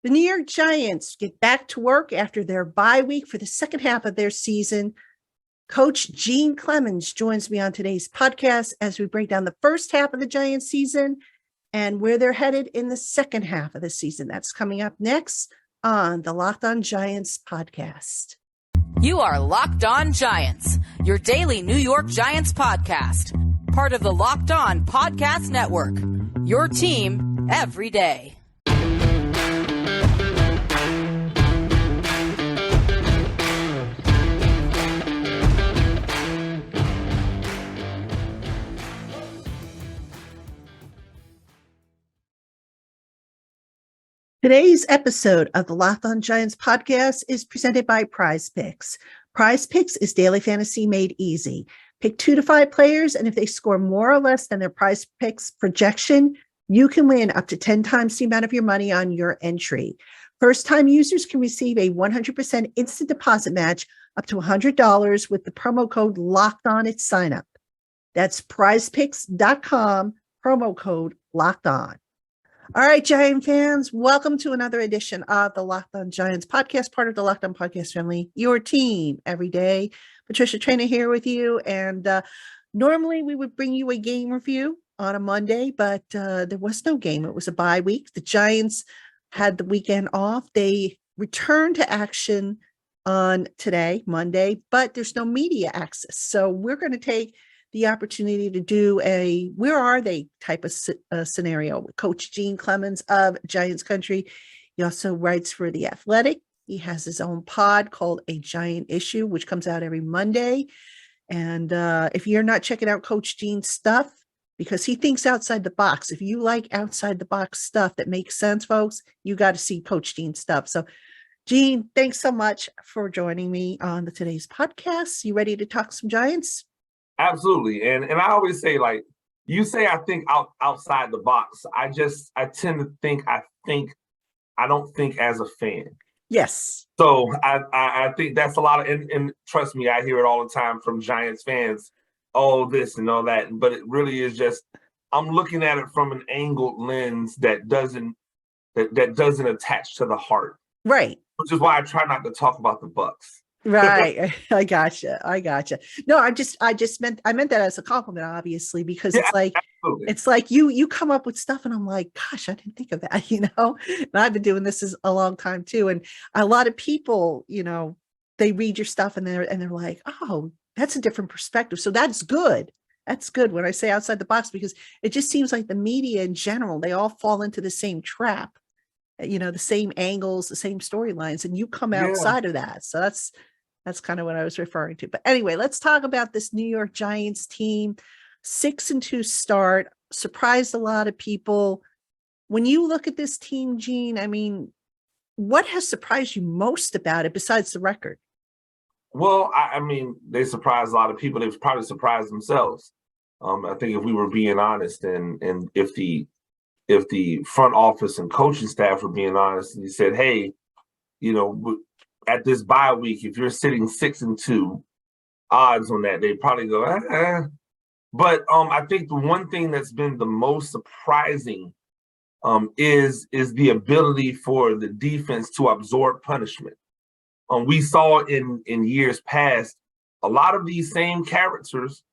The New York Giants get back to work after their bye week for the second half of their season. Coach Gene Clemons joins me on today's podcast as we break down the first half of the Giants season and where they're headed in the second half of the season. That's coming up next on the LockedOn Giants podcast. You are Locked On Giants, your daily New York Giants podcast, part of the Locked On Podcast Network, your team every day. Today's episode of the Locked On Giants podcast is presented by Prize Picks. Prize Picks is daily fantasy made easy. Pick 2 to 5 players, and if they score more or less than their Prize Picks projection, you can win up to 10 times the amount of your money on your entry. First-time users can receive a 100% instant deposit match up to $100 with the promo code LOCKEDON at sign-up. That's prizepicks.com, promo code LOCKEDON. All right, Giant fans, welcome to another edition of the Locked On Giants podcast, part of the Locked On podcast family, your team every day. Patricia Traina here with you. And normally we would bring you a game review on a Monday, but there was no game. It was a bye week. The Giants had the weekend off. They returned to action on today, Monday, but there's no media access. So we're going to take the opportunity to do a where are they type of scenario with Coach Gene Clemons of Giants Country. He also writes for The Athletic. He has his own pod called A Giant Issue, which comes out every Monday. And if you're not checking out Coach Gene's stuff, because he thinks outside the box, if you like outside the box stuff that makes sense, folks, you got to see Coach Gene's stuff. So Gene, thanks so much for joining me on today's podcast. You ready to talk some Giants? Absolutely. And I always say, like, you say, I think outside the box. I tend to think, I don't think as a fan. Yes. So I think that's a lot of, and trust me, I hear it all the time from Giants fans, all this and all that. But it really is just, I'm looking at it from an angled lens that doesn't attach to the heart. Right. Which is why I try not to talk about the Bucks. Right. I gotcha. No, I meant that as a compliment, obviously, because it's like you come up with stuff and I'm like, gosh, I didn't think of that, and I've been doing this a long time too. And a lot of people, they read your stuff and they're like, oh, that's a different perspective. So that's good. That's good when I say outside the box, because it just seems like the media in general, they all fall into the same trap, the same angles, the same storylines, and you come outside of that. So that's kind of what I was referring to. But anyway, let's talk about this New York Giants team. 6-2 start, surprised a lot of people. When you look at this team, Gene, I mean, what has surprised you most about it besides the record? Well, I mean, they surprised a lot of people. They've probably surprised themselves. I think if we were being honest, and if the front office and coaching staff were being honest, and you said, hey, at this bye week, if you're sitting 6-2, odds on that, they probably go, But I think the one thing that's been the most surprising is the ability for the defense to absorb punishment. We saw in years past, a lot of these same characters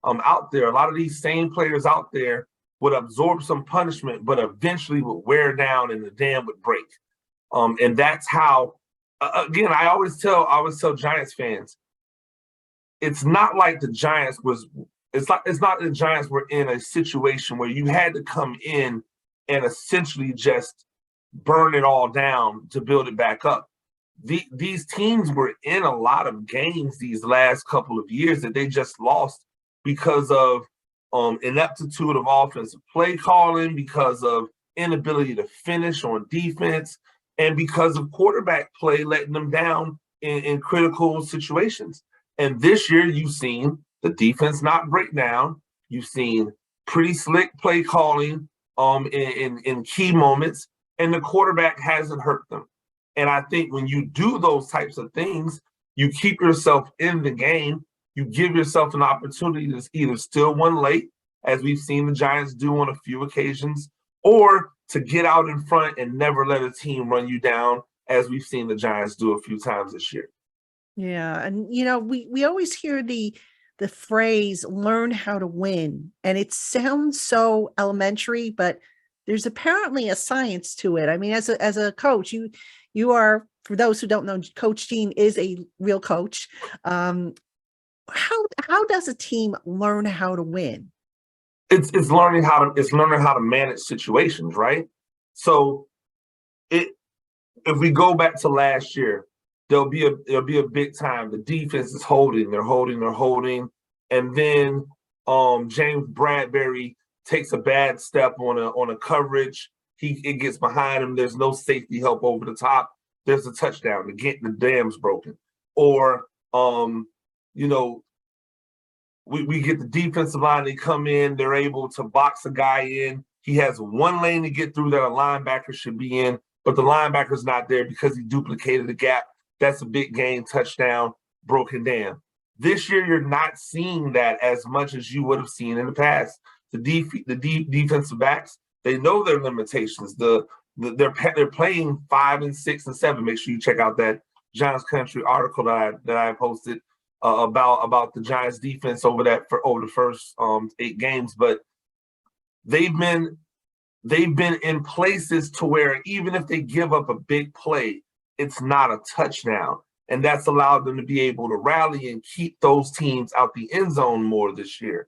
out there, a lot of these same players out there would absorb some punishment, but eventually would wear down and the dam would break. And that's how, again, I always tell Giants fans, it's not like the Giants it's not the Giants were in a situation where you had to come in and essentially just burn it all down to build it back up. These teams were in a lot of games these last couple of years that they just lost because of ineptitude of offensive play calling, because of inability to finish on defense, and because of quarterback play letting them down in critical situations. And this year, you've seen the defense not break down. You've seen pretty slick play calling in key moments, and the quarterback hasn't hurt them. And I think when you do those types of things, you keep yourself in the game. You give yourself an opportunity to either steal one late, as we've seen the Giants do on a few occasions, or to get out in front and never let a team run you down, as we've seen the Giants do a few times this year. Yeah. And, we always hear the phrase learn how to win. And it sounds so elementary, but there's apparently a science to it. I mean, as a coach, you are, for those who don't know, Coach Gene is a real coach. How does a team learn how to win? It's learning how to manage situations, right? So if we go back to last year, there'll be a big time. The defense is holding, they're holding, and then James Bradbury takes a bad step on a coverage. It gets behind him. There's no safety help over the top. There's a touchdown. The dam's broken. Or we get the defensive line. They come in. They're able to box a guy in. He has one lane to get through that a linebacker should be in, but the linebacker's not there because he duplicated the gap. That's a big gain, touchdown, broken dam. This year, you're not seeing that as much as you would have seen in the past. The defensive backs, they know their limitations. They're playing 5 and 6 and 7. Make sure you check out that Giants Country article that I posted about the Giants defense over the first 8 games. But they've been in places to where even if they give up a big play, it's not a touchdown. And that's allowed them to be able to rally and keep those teams out the end zone more this year,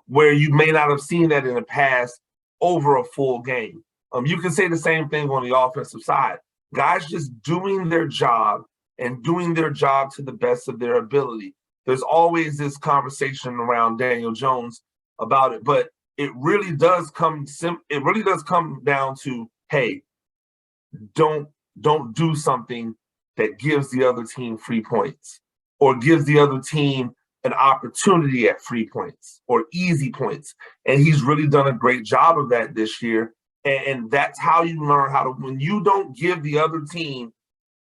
where you may not have seen that in the past over a full game. You can say the same thing on the offensive side. Guys just doing their job and doing their job to the best of their ability. There's always this conversation around Daniel Jones about it, but it really does come down to, hey, don't do something that gives the other team free points or gives the other team an opportunity at free points or easy points. And he's really done a great job of that this year. And that's how you learn how to, when you don't give the other team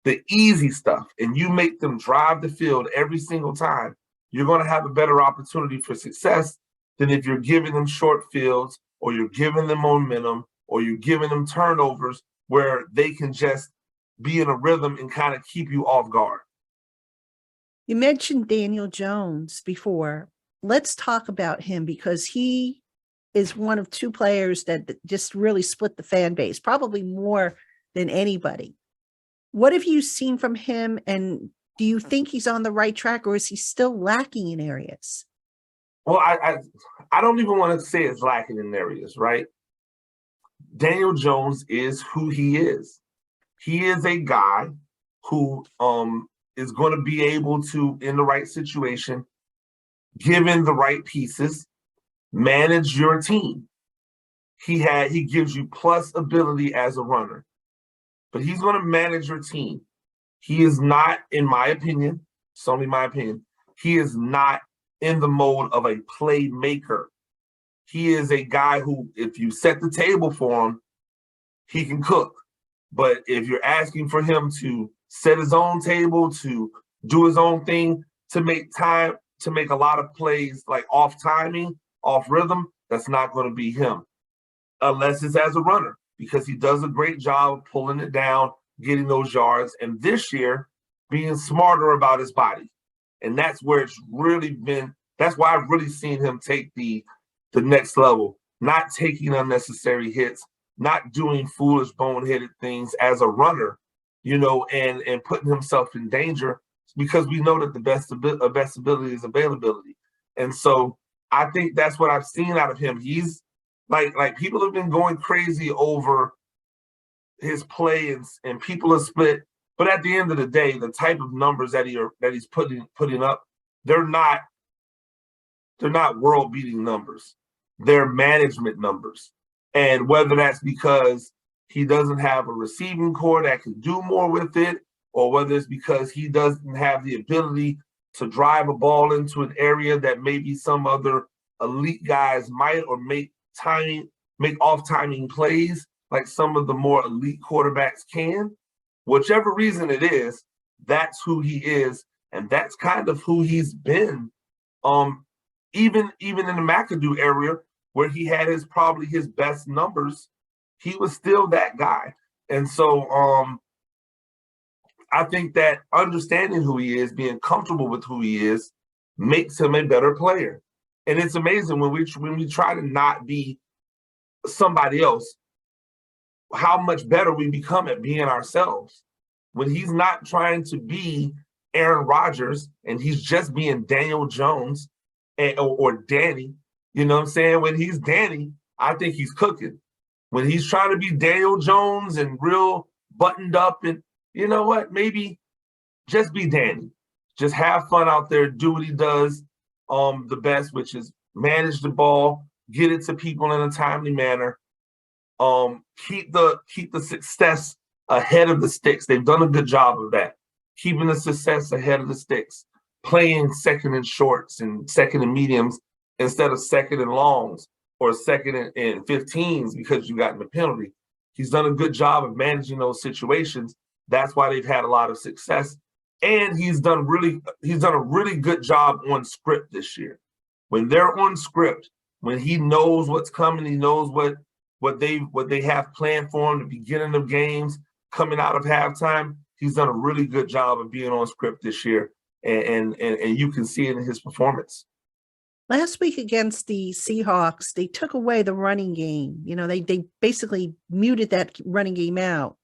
the easy stuff and you make them drive the field every single time, you're going to have a better opportunity for success than if you're giving them short fields or you're giving them momentum or you're giving them turnovers where they can just be in a rhythm and kind of keep you off guard. You mentioned Daniel Jones before. Let's talk about him because he is one of 2 players that just really split the fan base, probably more than anybody. What have you seen from him, and do you think he's on the right track, or is he still lacking in areas? Well, I don't even want to say it's lacking in areas, right? Daniel Jones is who he is. He is a guy who is going to be able to, in the right situation, given the right pieces, manage your team. He gives you plus ability as a runner, but he's going to manage your team. He is not, in my opinion, it's only my opinion, he is not in the mode of a playmaker. He is a guy who, if you set the table for him, he can cook. But if you're asking for him to set his own table, to do his own thing, to make a lot of plays like off timing, off rhythm, that's not going to be him. Unless it's as a runner, because he does a great job of pulling it down, getting those yards, and this year being smarter about his body. And that's where it's really been, that's why I've really seen him take the next level, not taking unnecessary hits, not doing foolish, boneheaded things as a runner, and putting himself in danger, because we know that the best ability is availability. And so I think that's what I've seen out of him. He's like people have been going crazy over his play and people are split. But at the end of the day, the type of numbers that he's putting up, they're not world-beating numbers. They're management numbers. And whether that's because he doesn't have a receiving core that can do more with it, or whether it's because he doesn't have the ability to drive a ball into an area that maybe some other elite guys might, or make off-timing plays like some of the more elite quarterbacks can. Whichever reason it is, that's who he is, and that's kind of who he's been. Even in the McAdoo area, where he had probably his best numbers he was still that guy. And so I think that understanding who he is, being comfortable with who he is, makes him a better player. And it's amazing when we try to not be somebody else, how much better we become at being ourselves. When he's not trying to be Aaron Rodgers and he's just being Daniel Jones or Danny, you know what I'm saying? When he's Danny, I think he's cooking. When he's trying to be Daniel Jones and real buttoned up, and you know what? Maybe just be Danny. Just have fun out there, do what he does the best, which is manage the ball, get it to people in a timely manner, keep the success ahead of the sticks. They've done a good job of that, keeping the success ahead of the sticks, playing second and shorts and second and mediums instead of second and longs or second and 15s because you got in the penalty. He's done a good job of managing those situations. That's why they've had a lot of success. And he's done a really good job on script this year. When they're on script, when he knows what's coming, he knows what they have planned for him, the beginning of games, coming out of halftime, he's done a really good job of being on script this year. And you can see it in his performance. Last week against the Seahawks, they took away the running game. You know, they basically muted that running game out.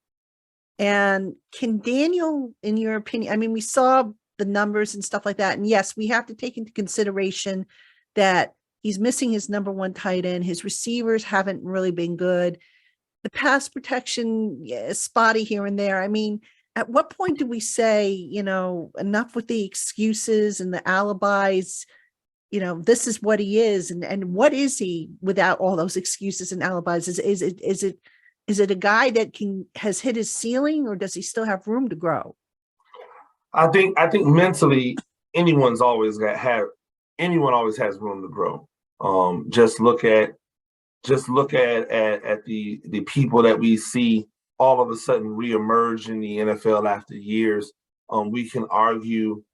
And can Daniel, in your opinion, I mean, we saw the numbers and stuff like that. And yes, we have to take into consideration that he's missing his number one tight end. His receivers haven't really been good. The pass protection is spotty here and there. I mean, at what point do we say, you know, enough with the excuses and the alibis? You know, this is what he is, and what is he without all those excuses and alibis? Is it a guy that has hit his ceiling, or does he still have room to grow? I think mentally, anyone always has room to grow. Just look at the people that we see all of a sudden reemerge in the NFL after years. We can argue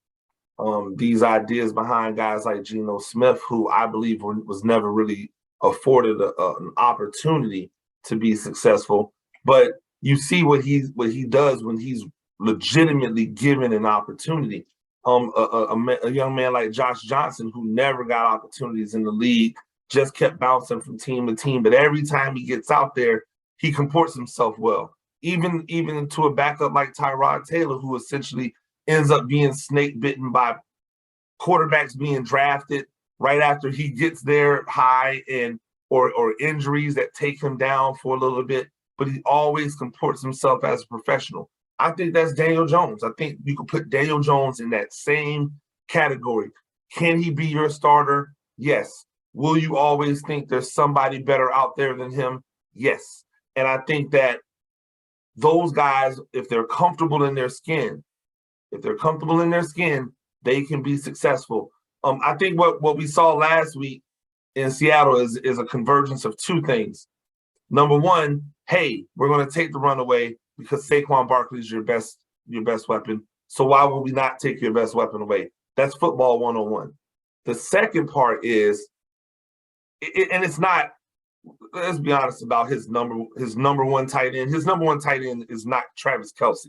these ideas behind guys like Geno Smith, who I believe was never really afforded an opportunity to be successful. But you see what he does when he's legitimately given an opportunity. A young man like Josh Johnson, who never got opportunities in the league, just kept bouncing from team to team. But every time he gets out there, he comports himself well. Even to a backup like Tyrod Taylor, who essentially ends up being snake bitten by quarterbacks being drafted right after he gets there high or injuries that take him down for a little bit. But he always comports himself as a professional. I think that's Daniel Jones. I think you could put Daniel Jones in that same category. Can he be your starter? Yes. Will you always think there's somebody better out there than him? Yes. And I think that those guys, if they're comfortable in their skin, they can be successful. I think what we saw last week in Seattle is a convergence of two things. Number one, hey, we're going to take the run away because Saquon Barkley is your best weapon. So why would we not take your best weapon away? That's football 101. The second part is, and it's not, let's be honest about his number one tight end. His number one tight end is not Travis Kelce.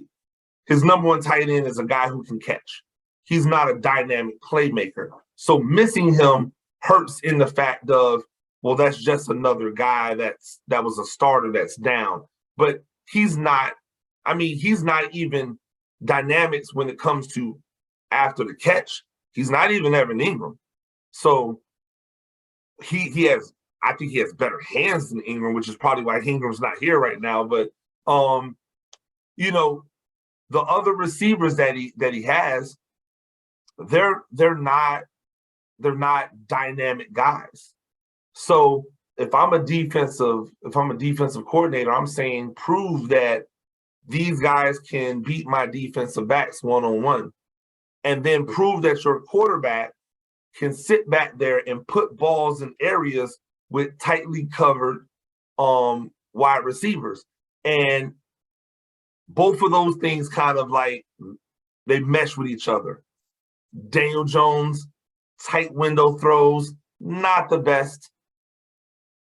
His number one tight end is a guy who can catch. He's not a dynamic playmaker. So missing him hurts in the fact of, well, that's just another guy that was a starter that's down. But he's not even dynamics when it comes to after the catch. He's not even Evan Ingram. So I think he has better hands than Ingram, which is probably why Ingram's not here right now. But the other receivers that he has, they're not dynamic guys. So if I'm a defensive coordinator, I'm saying prove that these guys can beat my defensive backs one-on-one, and then prove that your quarterback can sit back there and put balls in areas with tightly covered wide receivers. And both of those things kind of like they mesh with each other. Daniel Jones, tight window throws, not the best.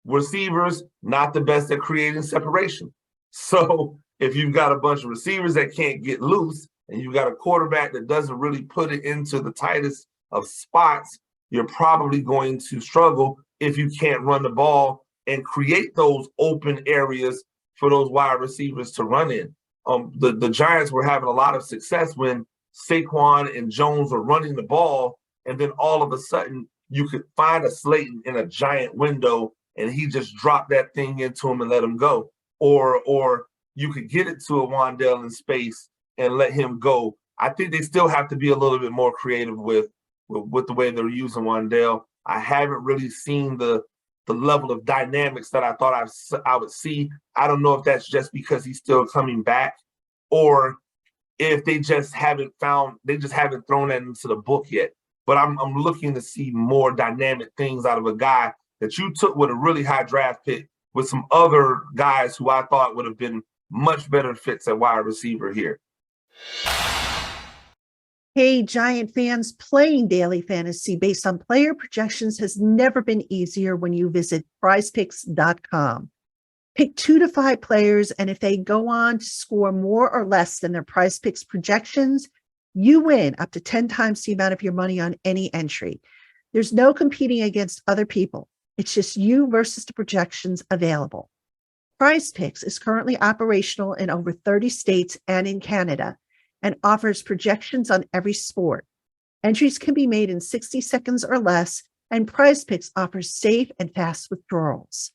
Receivers, not the best at creating separation. So if you've got a bunch of receivers that can't get loose and you've got a quarterback that doesn't really put it into the tightest of spots, you're probably going to struggle if you can't run the ball and create those open areas for those wide receivers to run in. The Giants were having a lot of success when Saquon and Jones were running the ball, and then all of a sudden you could find a Slayton in a giant window and he just dropped that thing into him and let him go. Or you could get it to a Wan'Dale in space and let him go. I think they still have to be a little bit more creative with the way they're using Wan'Dale. I haven't really seen the level of dynamics that I thought I would see. I don't know if that's just because he's still coming back, or if they just haven't thrown that into the book yet. But I'm looking to see more dynamic things out of a guy that you took with a really high draft pick with some other guys who I thought would have been much better fits at wide receiver here. Hey, Giant fans, playing daily fantasy based on player projections has never been easier when you visit prizepicks.com. Pick 2 to 5 players, and if they go on to score more or less than their Prize Picks projections, you win up to 10 times the amount of your money on any entry. There's no competing against other people. It's just you versus the projections available. Prize Picks is currently operational in over 30 states and in Canada, and offers projections on every sport. Entries can be made in 60 seconds or less, and Prize Picks offers safe and fast withdrawals.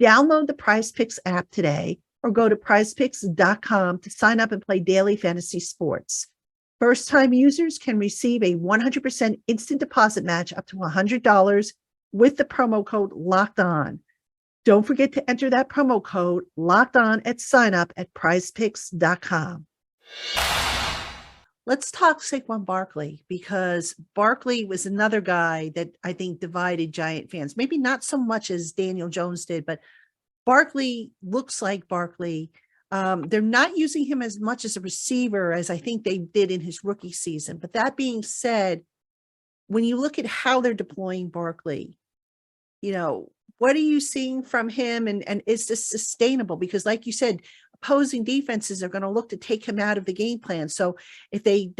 Download the Prize Picks app today or go to prizepicks.com to sign up and play daily fantasy sports. First-time users can receive a 100% instant deposit match up to $100 with the promo code LOCKEDON. Don't forget to enter that promo code LOCKEDON at sign up at prizepicks.com. Let's talk Saquon Barkley, because Barkley was another guy that I think divided Giant fans. Maybe not so much as Daniel Jones did, but Barkley looks like Barkley. They're not using him as much as a receiver as I think they did in his rookie season. But that being said, when you look at how they're deploying Barkley, what are you seeing from him? And is this sustainable? Because like you said, opposing defenses are going to look to take him out of the game plan. So if they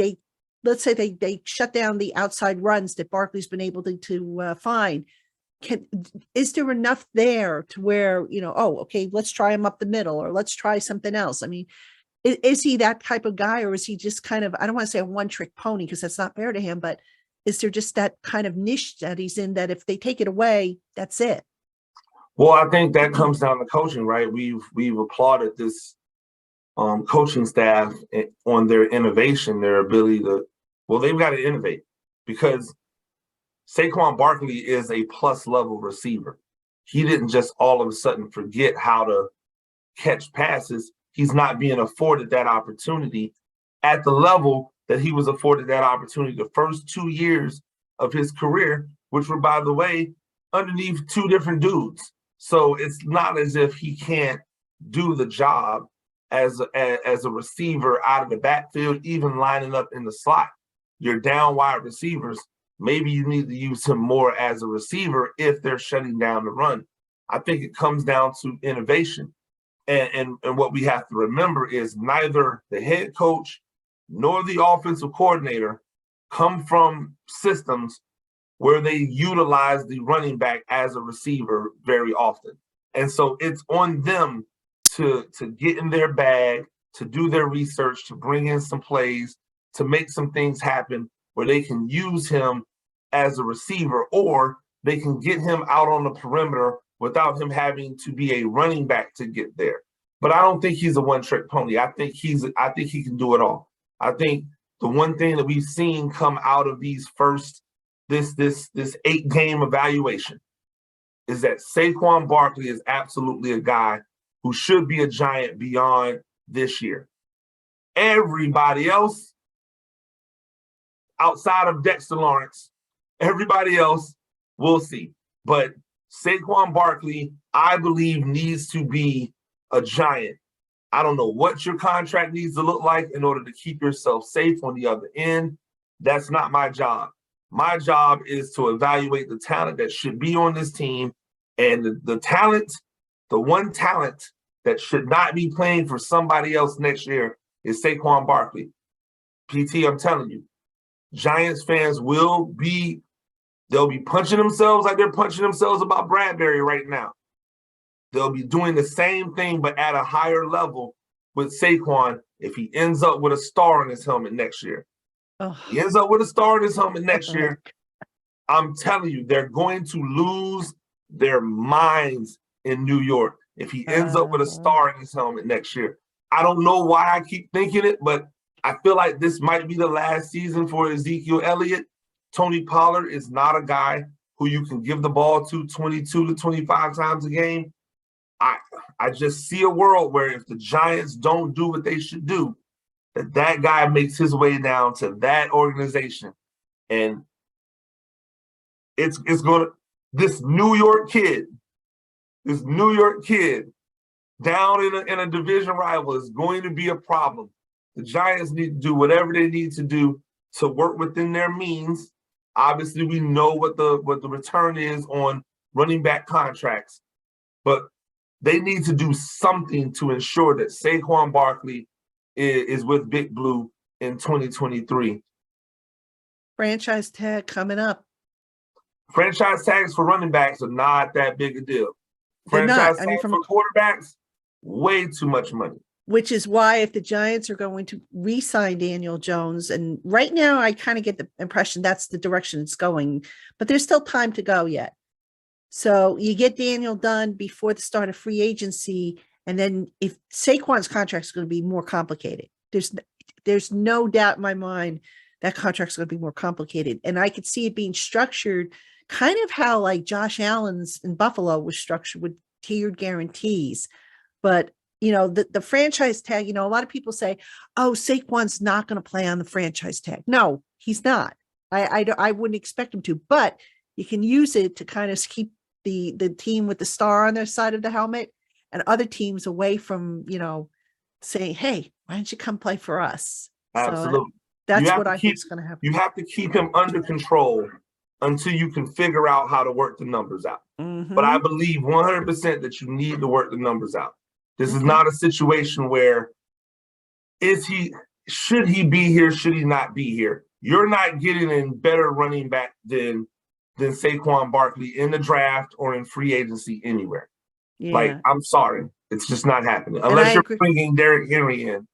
let's say they shut down the outside runs that Barkley's been able to find, is there enough there to where, okay, let's try him up the middle, or let's try something else? I mean, is he that type of guy, or is he just kind of, I don't want to say a one-trick pony because that's not fair to him, but is there just that kind of niche that he's in that if they take it away, that's it? Well, I think that comes down to coaching, right? We've applauded this coaching staff on their innovation, their ability to, they've got to innovate, because Saquon Barkley is a plus level receiver. He didn't just all of a sudden forget how to catch passes. He's not being afforded that opportunity at the level that he was afforded that opportunity the first 2 years of his career, which were, by the way, underneath 2 different dudes. So it's not as if he can't do the job as a receiver out of the backfield, even lining up in the slot. You're down wide receivers. Maybe you need to use him more as a receiver if they're shutting down the run. I think it comes down to innovation. And what we have to remember is neither the head coach nor the offensive coordinator come from systems where they utilize the running back as a receiver very often. And so it's on them to get in their bag, to do their research, to bring in some plays, to make some things happen where they can use him as a receiver, or they can get him out on the perimeter without him having to be a running back to get there. But I don't think he's a one-trick pony. I think he can do it all. I think the one thing that we've seen come out of these this 8-game evaluation is that Saquon Barkley is absolutely a guy who should be a Giant beyond this year. Everybody else, outside of Dexter Lawrence, everybody else, we'll see. But Saquon Barkley, I believe, needs to be a Giant. I don't know what your contract needs to look like in order to keep yourself safe on the other end. That's not my job. My job is to evaluate the talent that should be on this team And the talent, the one talent that should not be playing for somebody else next year is Saquon Barkley. PT, I'm telling you, Giants fans they'll be punching themselves like they're punching themselves about Bradbury right now. They'll be doing the same thing, but at a higher level with Saquon if he ends up with a star on his helmet next year. Oh. He ends up with a star on his helmet next year. I'm telling you, they're going to lose their minds in New York if he ends up with a star in his helmet next year. I don't know why I keep thinking it, but I feel like this might be the last season for Ezekiel Elliott. Tony Pollard is not a guy who you can give the ball to 22 to 25 times a game. I just see a world where if the Giants don't do what they should do, that guy makes his way down to that organization. And it's going to, this New York kid down in a division rival is going to be a problem. The Giants need to do whatever they need to do to work within their means. Obviously, we know what the return is on running back contracts, but they need to do something to ensure that Saquon Barkley is with Big Blue in 2023. Franchise tag coming up. Franchise tags for running backs are not that big a deal. Franchise tags for quarterbacks, way too much money. Which is why if the Giants are going to re-sign Daniel Jones, and right now I kind of get the impression that's the direction it's going, but there's still time to go yet. So you get Daniel done before the start of free agency, and then if Saquon's contract is going to be more complicated, there's no doubt in my mind that contract's going to be more complicated. And I could see it being structured kind of how like Josh Allen's in Buffalo was structured with tiered guarantees. But the franchise tag, a lot of people say, oh, Saquon's not going to play on the franchise tag. No, he's not. I wouldn't expect him to, but you can use it to kind of keep the team with the star on their side of the helmet and other teams away from, saying, hey, why don't you come play for us? Absolutely. So that's what I think is going to happen. You have to keep him under control until you can figure out how to work the numbers out. Mm-hmm. But I believe 100% that you need to work the numbers out. This is not a situation where should he be here, should he not be here? You're not getting a better running back than Saquon Barkley in the draft or in free agency anywhere. Yeah. Like, I'm sorry. It's just not happening. Unless you're bringing Derrick Henry in.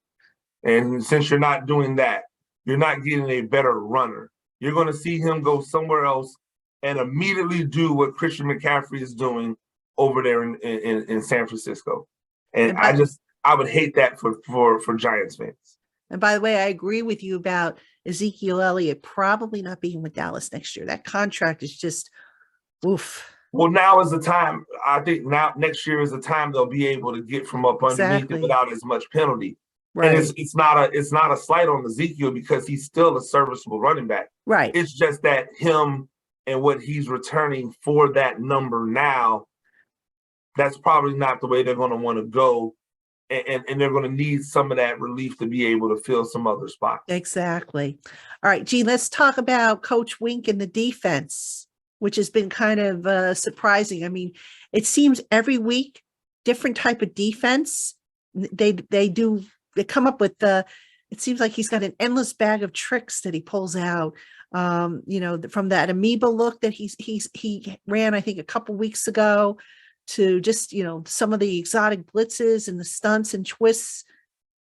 And since you're not doing that, you're not getting a better runner. You're going to see him go somewhere else and immediately do what Christian McCaffrey is doing over there in San Francisco. And I would hate that for Giants fans. And by the way, I agree with you about Ezekiel Elliott probably not being with Dallas next year. That contract is just, oof. Well, now is the time. I think now next year is the time they'll be able to get from up underneath it without as much penalty. Right. And it's not a slight on Ezekiel because he's still a serviceable running back. Right. It's just that him and what he's returning for that number now, that's probably not the way they're going to want to go. And they're going to need some of that relief to be able to fill some other spots. Exactly. All right, Gene, let's talk about Coach Wink and the defense, which has been kind of surprising. I mean, it seems every week, different type of defense. They come up with it seems like he's got an endless bag of tricks that he pulls out. From that amoeba look that he ran, I think, a couple weeks ago, to just, some of the exotic blitzes and the stunts and twists.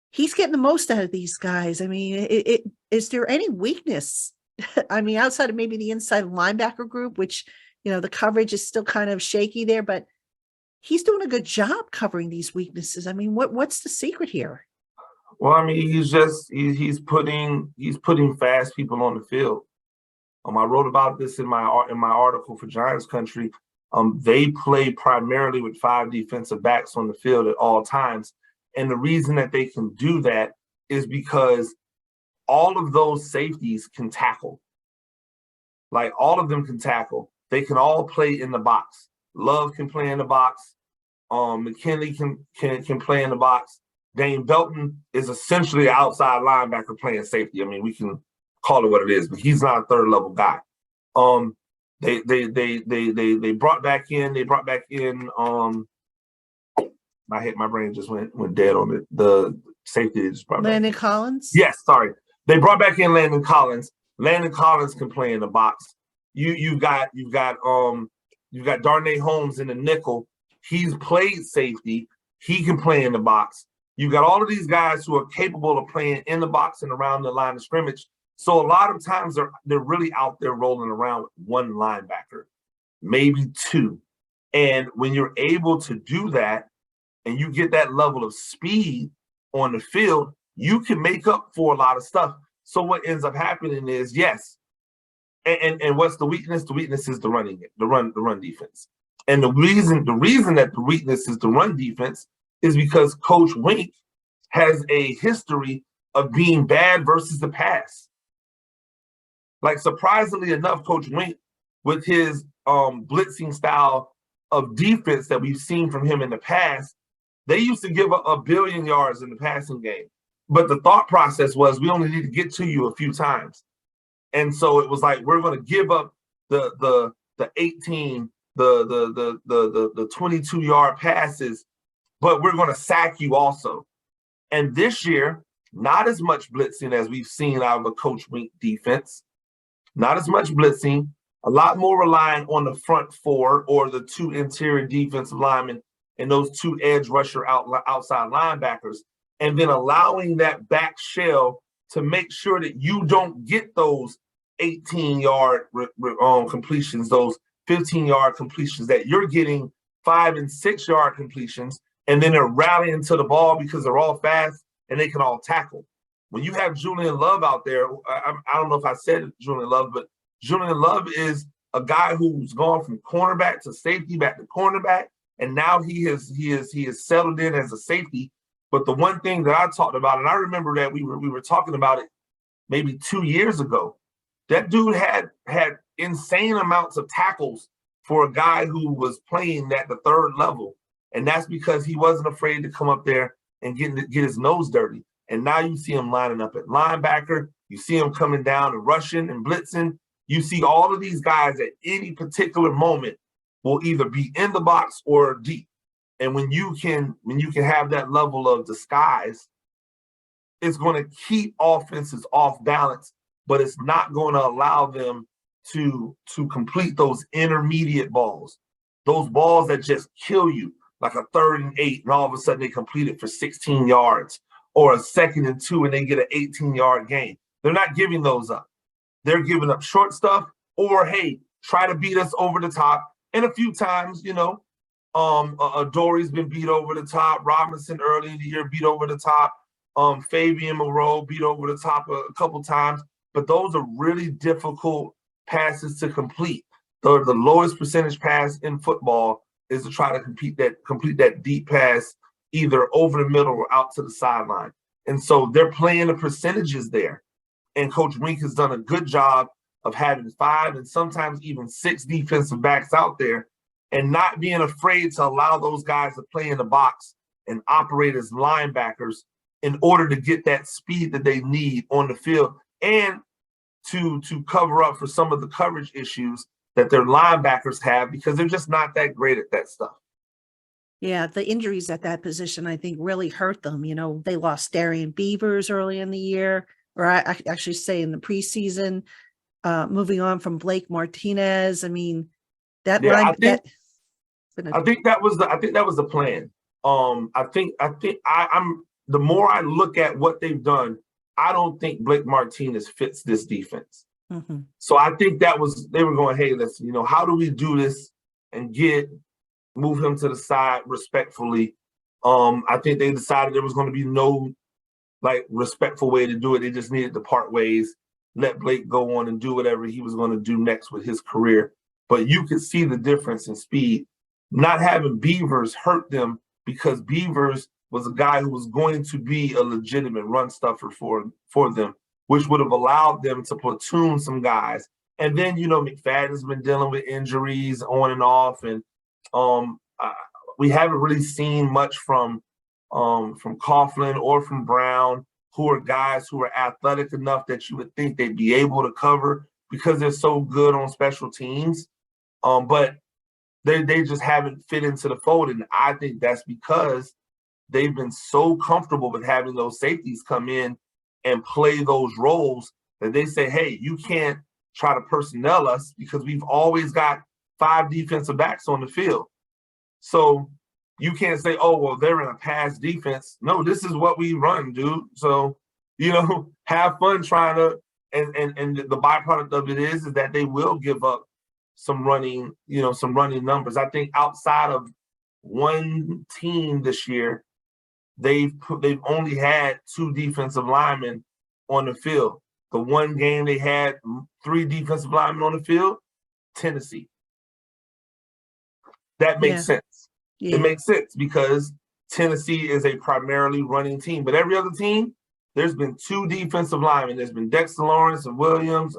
He's getting the most out of these guys. I mean, is there any weakness? I mean, outside of maybe the inside linebacker group, which, the coverage is still kind of shaky there, but he's doing a good job covering these weaknesses. I mean, what's the secret here? Well, I mean, he's putting fast people on the field. I wrote about this in my article for Giants Country. They play primarily with 5 defensive backs on the field at all times. And the reason that they can do that is because all of those safeties can tackle. Like, all of them can tackle. They can all play in the box. Love can play in the box. McKinley can play in the box. Dane Belton is essentially an outside linebacker playing safety. I mean, we can call it what it is, but he's not a third level guy. They brought back in. My brain just went dead on it. The safety they just brought Landon back. Collins? Yes, sorry. They brought back in Landon Collins. Landon Collins can play in the box. You've got Darnay Holmes in the nickel. He's played safety. He can play in the box. You got all of these guys who are capable of playing in the box and around the line of scrimmage. So a lot of times they're really out there rolling around with one linebacker, maybe two. And when you're able to do that and you get that level of speed on the field, you can make up for a lot of stuff. So what ends up happening is, yes, and what's the weakness? The weakness is the run defense. And the reason that the weakness is the run defense is because Coach Wink has a history of being bad versus the pass. Like, surprisingly enough, Coach Wink, with his blitzing style of defense that we've seen from him in the past, they used to give up 1 billion yards in the passing game. But the thought process was, we only need to get to you a few times. And so it was like, we're going to give up the 18, the 22-yard passes, but we're going to sack you also. And this year, not as much blitzing as we've seen out of a Coach Wink defense. Not as much blitzing, a lot more relying on the front four or the 2 interior defensive linemen and those 2 edge rusher outside linebackers, and then allowing that back shell to make sure that you don't get those 18-yard completions, those 15-yard completions, that you're getting 5- and 6-yard completions, and then they're rallying to the ball because they're all fast and they can all tackle. When you have Julian Love out there, I don't know if I said Julian Love, but Julian Love is a guy who's gone from cornerback to safety, back to cornerback, and now he is settled in as a safety. But the one thing that I talked about, and I remember that we were talking about it maybe 2 years ago, that dude had insane amounts of tackles for a guy who was playing at the 3rd level, and that's because he wasn't afraid to come up there and get his nose dirty. And now you see him lining up at linebacker. You see him coming down and rushing and blitzing. You see all of these guys at any particular moment will either be in the box or deep. And when you can have that level of disguise, it's going to keep offenses off balance, but it's not going to allow them to complete those intermediate balls, those balls that just kill you, like a 3rd and 8, and all of a sudden they complete it for 16 yards. Or a 2nd and 2 and they get an 18-yard gain. They're not giving those up. They're giving up short stuff, or, hey, try to beat us over the top. And a few times, Dory's been beat over the top. Robinson early in the year beat over the top. Fabian Moreau beat over the top a couple times. But those are really difficult passes to complete. The lowest percentage pass in football is to try to complete that deep pass, either over the middle or out to the sideline. And so they're playing the percentages there. And Coach Wink has done a good job of having 5 and sometimes even 6 defensive backs out there and not being afraid to allow those guys to play in the box and operate as linebackers in order to get that speed that they need on the field and to cover up for some of the coverage issues that their linebackers have, because they're just not that great at that stuff. Yeah, the injuries at that position, I think, really hurt them. They lost Darian Beavers early in the year, or I actually say in the preseason, moving on from Blake Martinez. I mean, I think that was the plan. I'm the more I look at what they've done, I don't think Blake Martinez fits this defense. Mm-hmm. So I think they were going, hey, let's, how do we do this and move him to the side respectfully. I think they decided there was going to be no respectful way to do it. They just needed to part ways, let Blake go on and do whatever he was going to do next with his career. But you could see the difference in speed. Not having Beavers hurt them, because Beavers was a guy who was going to be a legitimate run stuffer for them, which would have allowed them to platoon some guys. And then, McFadden's been dealing with injuries on and off, and we haven't really seen much from Coughlin or from Brown, who are guys who are athletic enough that you would think they'd be able to cover because they're so good on special teams. But they just haven't fit into the fold, and I think that's because they've been so comfortable with having those safeties come in and play those roles that they say, hey, you can't try to personnel us because we've always got 5 defensive backs on the field. So you can't say, oh, well, they're in a pass defense. No, this is what we run, dude. So, have fun trying to, and the byproduct of it is that they will give up some running numbers. I think outside of one team this year, they've only had 2 defensive linemen on the field. The one game they had 3 defensive linemen on the field, Tennessee. That makes sense. Yeah. It makes sense because Tennessee is a primarily running team. But every other team, there's been 2 defensive linemen. There's been Dexter Lawrence and Williams,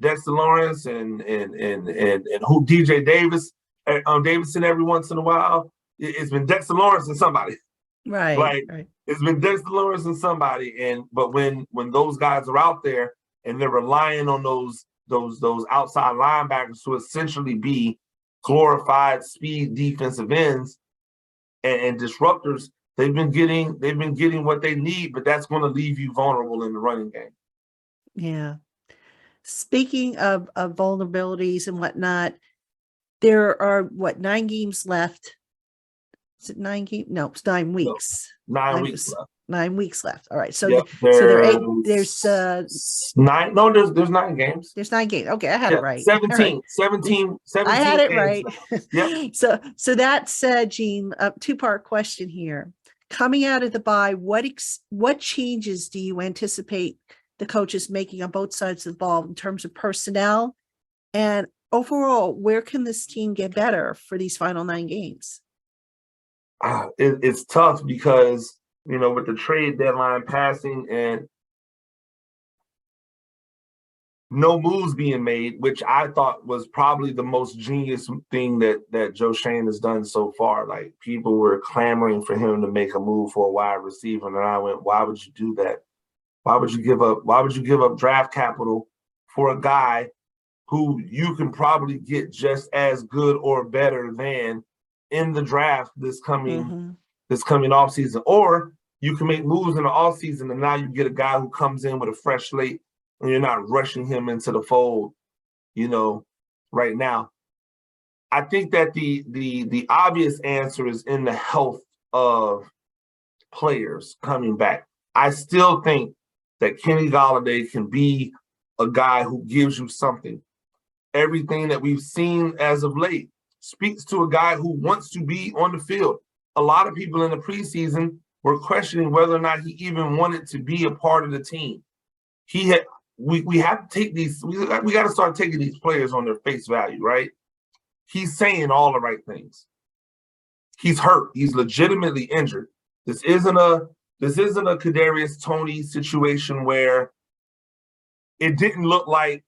Dexter Lawrence and who DJ Davidson every once in a while. It's been Dexter Lawrence and somebody. Right. It's been Dexter Lawrence and somebody. But when those guys are out there and they're relying on those outside linebackers to essentially be glorified speed defensive ends and disruptors, they've been getting what they need, but that's going to leave you vulnerable in the running game. Yeah. Speaking of vulnerabilities and whatnot, there are 9 games left. Is it 9 games? No, it's 9 weeks. No, 9 weeks left. 9 weeks left. All right. So, yep, so there are 8. There's 9. No, there's 9 games. There's 9 games. Okay, I had it right. 17. Right. 17. I had it games. Right. Yep. So that said, Gene, a 2-part question here. Coming out of the bye, what changes do you anticipate the coaches making on both sides of the ball in terms of personnel, and overall, where can this team get better for these final 9 games? It's tough because, with the trade deadline passing and no moves being made, which I thought was probably the most genius thing that Joe Schoen has done so far. Like, people were clamoring for him to make a move for a wide receiver, and I went, why would you do that? Why would you give up draft capital for a guy who you can probably get just as good or better than in the draft this coming offseason? Or you can make moves in the offseason and now you get a guy who comes in with a fresh slate and you're not rushing him into the fold, right now. I think that the obvious answer is in the health of players coming back. I still think that Kenny Golladay can be a guy who gives you something. Everything that we've seen as of late speaks to a guy who wants to be on the field. A lot of people in the preseason were questioning whether or not he even wanted to be a part of the team. We have to take these, we got to start taking these players on their face value, right? He's saying all the right things. He's hurt. He's legitimately injured. This isn't a Kadarius Toney situation where it didn't look like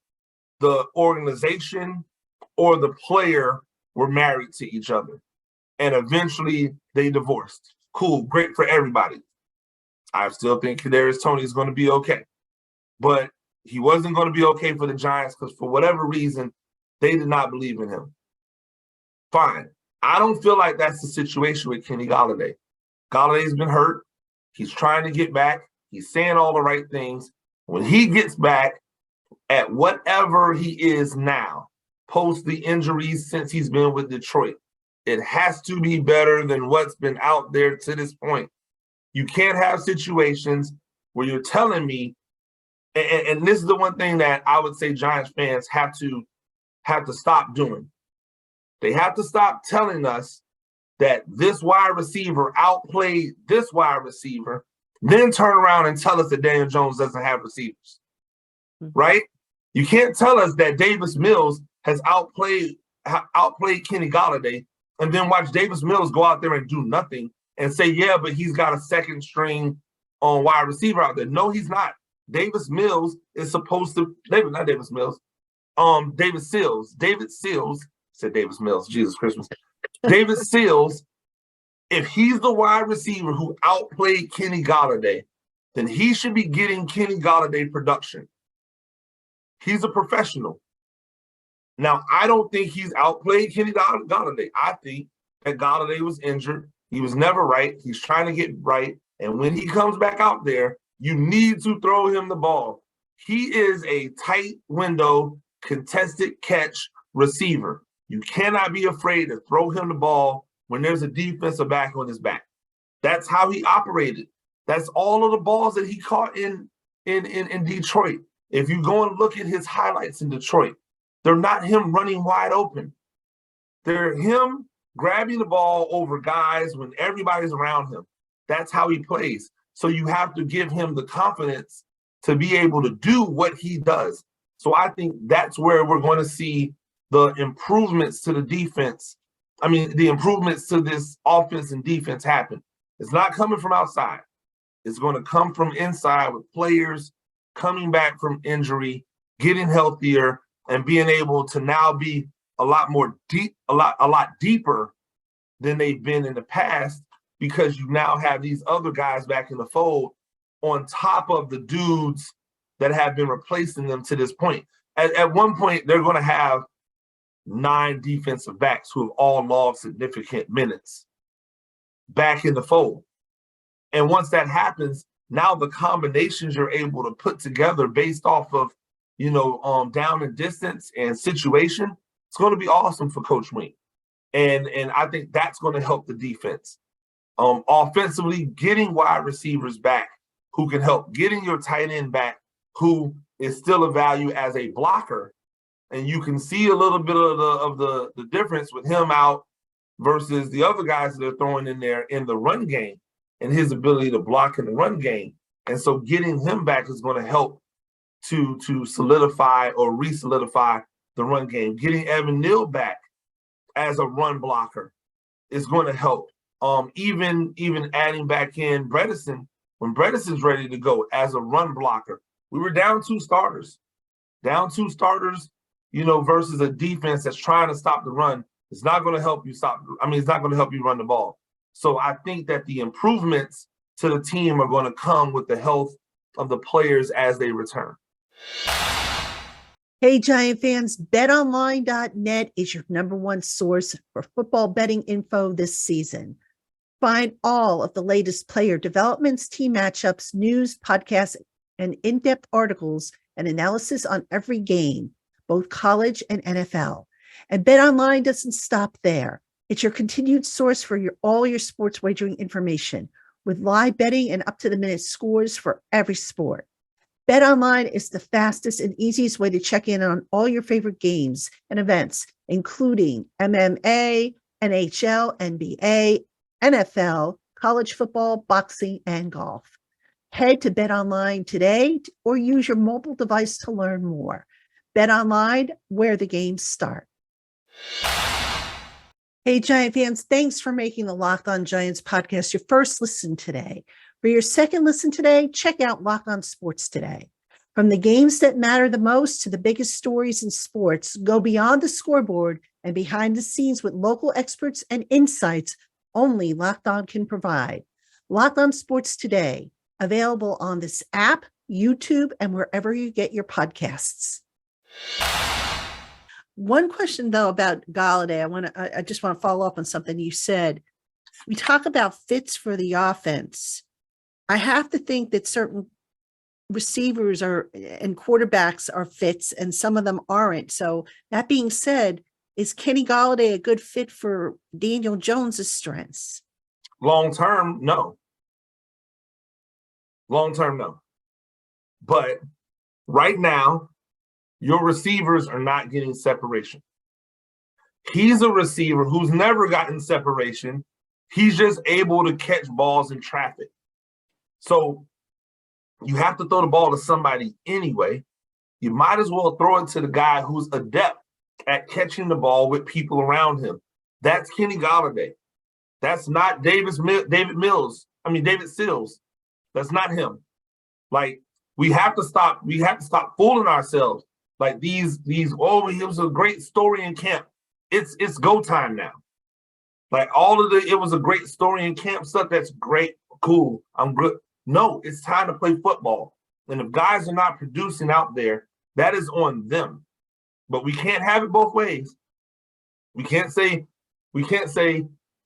the organization or the player were married to each other and eventually they divorced. Cool, great for everybody. I still think Kadarius Toney is going to be okay, but he wasn't going to be okay for the Giants because for whatever reason, they did not believe in him. Fine. I don't feel like that's the situation with Kenny Golladay. Galladay's been hurt. He's trying to get back. He's saying all the right things. When he gets back at whatever he is now, post the injuries since he's been with Detroit, it has to be better than what's been out there to this point. You can't have situations where you're telling me, and this is the one thing that I would say Giants fans have to stop doing. They have to stop telling us that this wide receiver outplayed this wide receiver, then turn around and tell us that Daniel Jones doesn't have receivers, right? You can't tell us that Davis Mills has outplayed Kenny Golladay and then watch Davis Mills go out there and do nothing and say, yeah, but he's got a second string on wide receiver out there. No, he's not. Davis Mills is supposed to, David Seals, said Davis Mills, Jesus Christmas. David Seals, if he's the wide receiver who outplayed Kenny Golladay, then he should be getting Kenny Golladay production. He's a professional. Now, I don't think he's outplayed Kenny Golladay. I think that Golladay was injured. He was never right. He's trying to get right. And when he comes back out there, you need to throw him the ball. He is a tight window, contested catch receiver. You cannot be afraid to throw him the ball when there's a defensive back on his back. That's how he operated. That's all of the balls that he caught in Detroit. If you go and look at his highlights in Detroit, they're not him running wide open. They're him grabbing the ball over guys when everybody's around him. That's how he plays. So you have to give him the confidence to be able to do what he does. So I think that's where we're going to see the improvements to the defense. I mean, the improvements to this offense and defense happen. It's not coming from outside. It's going to come from inside with players coming back from injury, getting healthier, and being able to now be a lot deeper than they've been in the past, because you now have these other guys back in the fold on top of the dudes that have been replacing them to this point. At one point, they're going to have 9 defensive backs who have all logged significant minutes back in the fold. And once that happens, now the combinations you're able to put together based off of, down and distance and situation, it's going to be awesome for Coach Wink. And I think that's going to help the defense. Offensively, getting wide receivers back who can help, getting your tight end back who is still a value as a blocker. And you can see a little bit of the difference with him out versus the other guys that are throwing in there in the run game and his ability to block in the run game. And so getting him back is going to help to solidify or re-solidify the run game. Getting Evan Neal back as a run blocker is going to help. Even adding back in Bredesen when Bredesen's ready to go as a run blocker. We were down 2 starters. Versus a defense that's trying to stop the run. It's not going to help you it's not going to help you run the ball. So I think that the improvements to the team are going to come with the health of the players as they return. Hey, Giant fans, betonline.net is your #1 source for football betting info this season. Find all of the latest player developments, team matchups, news, podcasts, and in-depth articles and analysis on every game, both college and NFL. And BetOnline doesn't stop there. It's your continued source for all your sports wagering information, with live betting and up-to-the-minute scores for every sport. BetOnline is the fastest and easiest way to check in on all your favorite games and events, including MMA, NHL, NBA, NFL, college football, boxing, and golf. Head to BetOnline today or use your mobile device to learn more. BetOnline, where the games start. Hey, Giant fans, thanks for making the Locked On Giants podcast your first listen today. For your second listen today, check out Locked On Sports Today. From the games that matter the most to the biggest stories in sports, go beyond the scoreboard and behind the scenes with local experts and insights only Locked On can provide. Locked On Sports Today, available on this app, YouTube, and wherever you get your podcasts. One question, though, about Golladay, I just want to follow up on something you said. We talk about fits for the offense. I have to think that certain receivers and quarterbacks are fits and some of them aren't. So that being said, is Kenny Golladay a good fit for Daniel Jones's strengths? Long-term, no. Long-term, no. But right now, your receivers are not getting separation. He's a receiver who's never gotten separation. He's just able to catch balls in traffic. So you have to throw the ball to somebody anyway. You might as well throw it to the guy who's adept at catching the ball with people around him. That's Kenny Golladay. That's not David Sills. That's not him. Like, we have to stop fooling ourselves. Like these, it was a great story in camp. It's go time now. Like it was a great story in camp stuff. That's great, cool. I'm good. No, it's time to play football. And if guys are not producing out there, that is on them. But we can't have it both ways. We can't say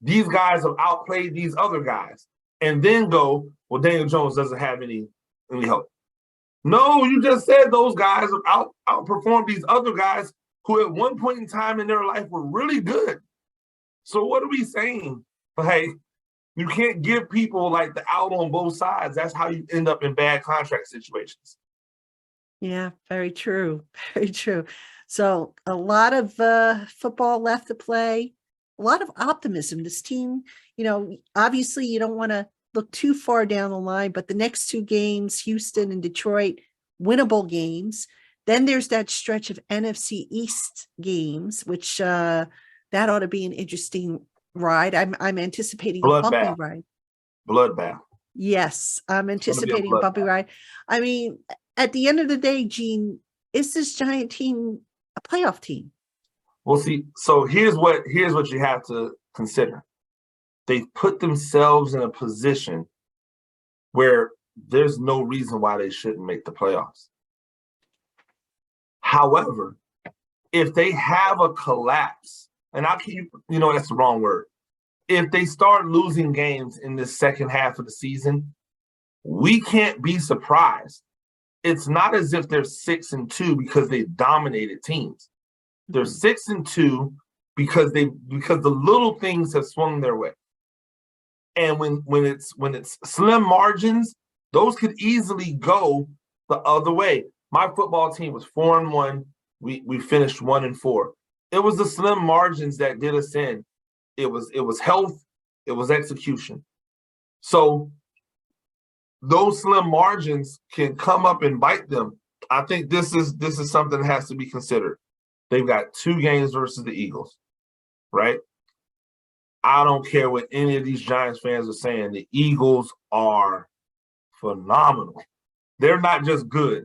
these guys have outplayed these other guys and then go, well, Daniel Jones doesn't have any help. No, you just said those guys have outperformed these other guys who at one point in time in their life were really good. So what are we saying? Like, you can't give people like the out on both sides. That's how you end up in bad contract situations. Yeah, very true. Very true. So a lot of football left to play, a lot of optimism. This team, obviously you don't want to look too far down the line, but the next two games, Houston and Detroit, winnable games. Then there's that stretch of NFC East games, which that ought to be an interesting ride. I'm anticipating a bumpy ride. Bloodbath. Yes, I'm anticipating a bumpy ride. I mean, at the end of the day, Gene, is this Giant team a playoff team? Well, see, so here's what you have to consider. They've put themselves in a position where there's no reason why they shouldn't make the playoffs. However, if they have a collapse, and I'll keep, that's the wrong word. If they start losing games in this second half of the season, we can't be surprised. It's not as if they're 6-2 because they dominated teams. They're 6-2 because the little things have swung their way. And when it's slim margins, those could easily go the other way. My football team was 4-1. We finished 1-4. It was the slim margins that did us in. It was health. It was execution. So those slim margins can come up and bite them. I think this is something that has to be considered. They've got 2 games versus the Eagles, right? I don't care what any of these Giants fans are saying. The Eagles are phenomenal. They're not just good.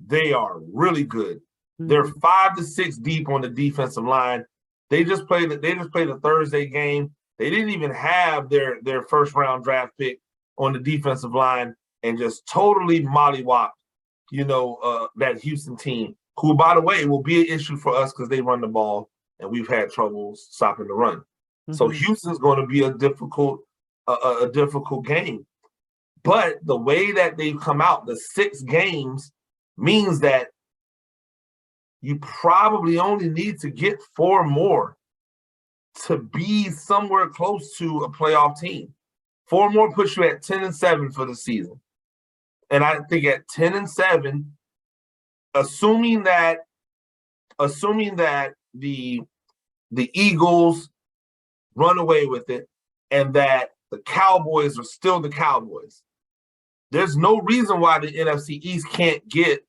They are really good. Mm-hmm. They're 5 to 6 deep on the defensive line. They just played a Thursday game. They didn't even have their first round draft pick on the defensive line and just totally mollywopped, that Houston team, who, by the way, will be an issue for us because they run the ball and we've had trouble stopping the run. Mm-hmm. So Houston's going to be a difficult game. But the way that they've come out, the 6 games, means that you probably only need to get 4 more to be somewhere close to a playoff team. 4 more puts you at 10-7 for the season. And I think at 10-7, assuming that the Eagles run away with it and that the Cowboys are still the Cowboys, there's no reason why the NFC East can't get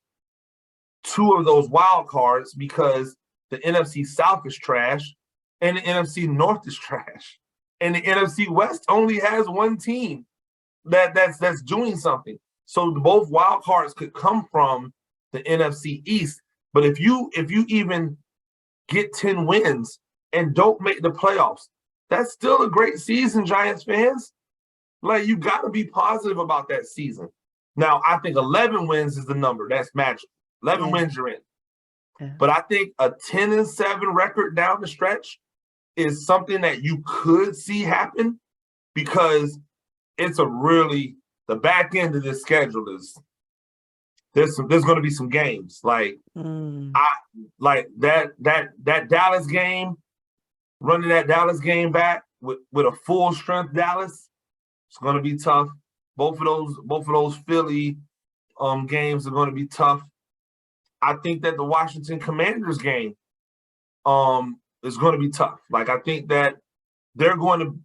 2 of those wild cards, because the NFC South is trash and the NFC North is trash. And the NFC West only has 1 team that's doing something. So both wild cards could come from the NFC East. But if you even get 10 wins and don't make the playoffs, that's still a great season, Giants fans. Like, you got to be positive about that season. Now, I think 11 wins is the number. That's magic. 11 wins you're in. Yeah. But I think a 10-7 record down the stretch is something that you could see happen, because it's the back end of this schedule is there's going to be some games like that Dallas game, running that Dallas game back with a full strength Dallas. It's going to be tough. Both of those Philly games are going to be tough. I think that the Washington Commanders game is going to be tough. Like, I think that they're going to,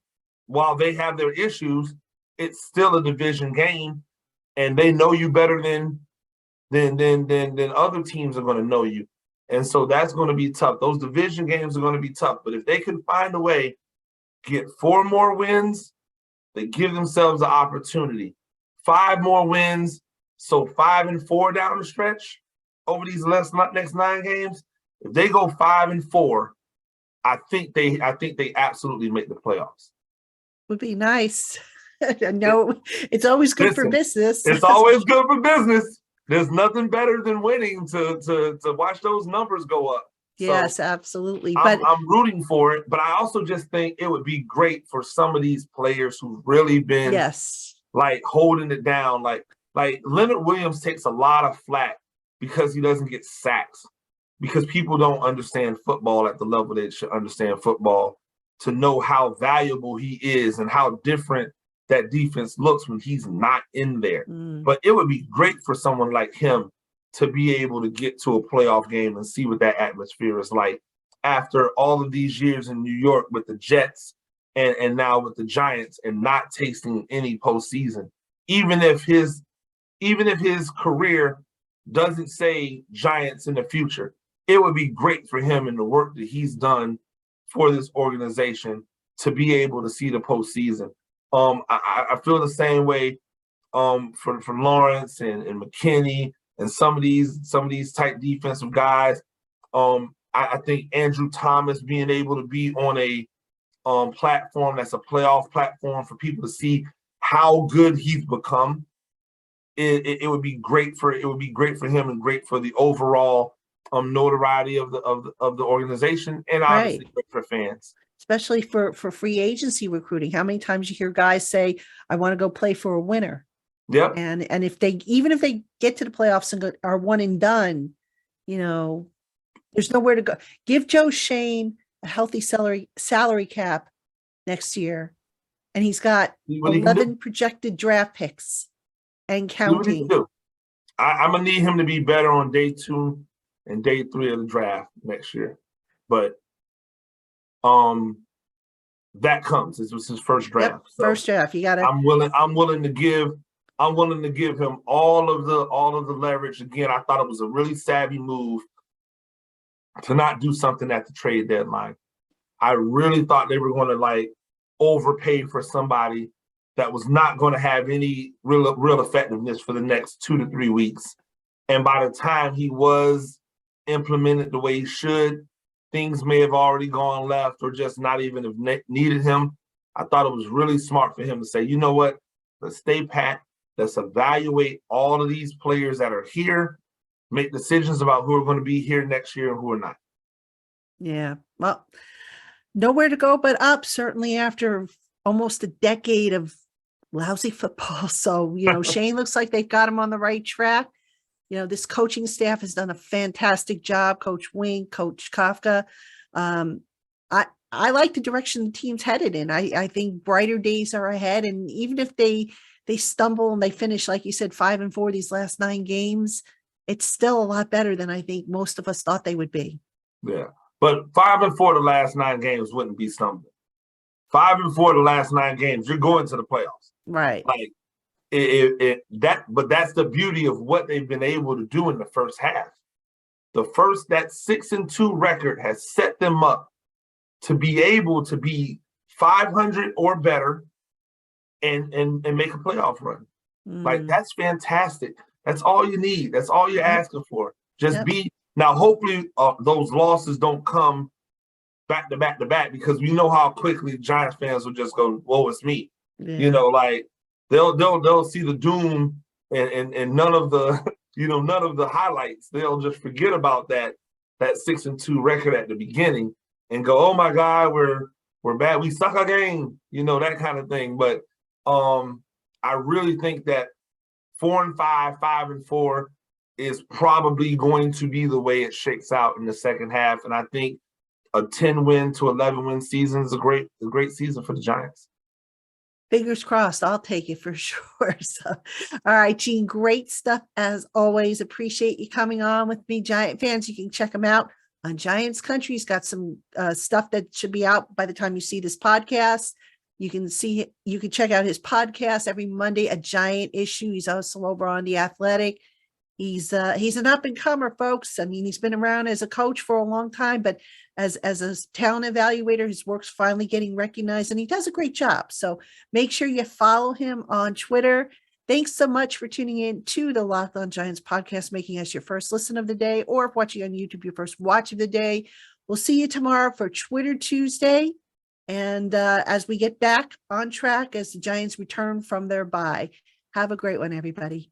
while they have their issues, it's still a division game, and they know you better than other teams are going to know you. And so that's going to be tough. Those division games are going to be tough. But if they can find a way, get 4 more wins, they give themselves an opportunity. 5 more wins, so 5-4 down the stretch over these next 9 games. If they go 5-4, I think they absolutely make the playoffs. Would be nice. No, it's always good for business. It's always good for business. There's nothing better than winning to watch those numbers go up. Yes, absolutely. I'm rooting for it, but I also just think it would be great for some of these players who've really been yes, like holding it down. Like Leonard Williams takes a lot of flack because he doesn't get sacks, because people don't understand football at the level they should understand football to know how valuable he is and how different that defense looks when he's not in there. But it would be great for someone like him to be able to get to a playoff game and see what that atmosphere is like after all of these years in New York with the Jets and now with the Giants and not tasting any postseason. Even if his career doesn't say Giants in the future, it would be great for him and the work that he's done for this organization to be able to see the postseason. I feel the same way for Lawrence and McKinney and some of these type defensive guys. I think Andrew Thomas being able to be on a platform that's a playoff platform for people to see how good he's become. It would be great for him and great for the overall notoriety of the organization, and obviously great for fans. Especially for free agency recruiting. How many times you hear guys say, I want to go play for a winner. Yep. And if they get to the playoffs and are one and done, there's nowhere to go. Give Joe Shane a healthy salary cap next year, and he's got 11 projected draft picks and counting. I'm gonna need him to be better on day 2 and day 3 of the draft next year, but that comes. This was his first draft. Yep, so first draft. You got to. I'm willing to give him all of the leverage. Again, I thought it was a really savvy move to not do something at the trade deadline. I really thought they were going to like overpay for somebody that was not going to have any real effectiveness for the next 2 to 3 weeks. And by the time he was implemented the way he should, things may have already gone left or just not even have needed him. I thought it was really smart for him to say, you know what, let's stay pat. Let's evaluate all of these players that are here, make decisions about who are going to be here next year and who are not. Yeah, well, nowhere to go but up, certainly after almost a decade of lousy football. So, Shane looks like they've got him on the right track. This coaching staff has done a fantastic job. Coach Wink, Coach Kafka. I like the direction the team's headed in. I think brighter days are ahead. And even if they stumble and they finish, like you said, 5-4 these last 9 games, it's still a lot better than I think most of us thought they would be. Yeah. But 5-4 the last 9 games wouldn't be stumbling. 5-4 the last 9 games, you're going to the playoffs. Right. Like but that's the beauty of what they've been able to do in the first half. That 6-2 record has set them up to be able to be 500 or better and make a playoff run. Like, that's fantastic. That's all you need. That's all you're asking for. Just be now. Hopefully, those losses don't come back to back to back, because we know how quickly Giants fans will just go, "Whoa, it's me." Yeah. Like they'll see the doom and none of the none of the highlights. They'll just forget about that 6-2 record at the beginning and go, "Oh my God, we're bad. We suck our game." That kind of thing. But I really think that 4-5, 5-4 is probably going to be the way it shakes out in the second half. And I think a 10-win to 11-win season is a great season for the Giants. Fingers crossed. I'll take it for sure. So, all right, Gene, great stuff as always. Appreciate you coming on with me. Giant fans, you can check him out on Giants Country. He's got some stuff that should be out by the time you see this podcast. You can check out his podcast every Monday, A Giant Issue. He's also over on The Athletic. He's an up and comer, folks. I mean, he's been around as a coach for a long time, but as a talent evaluator, his work's finally getting recognized, and he does a great job. So make sure you follow him on Twitter. Thanks so much for tuning in to the LockedOn Giants podcast, making us your first listen of the day, or if watching on YouTube, your first watch of the day. We'll see you tomorrow for Twitter Tuesday. And as we get back on track, as the Giants return from their bye. Have a great one, everybody.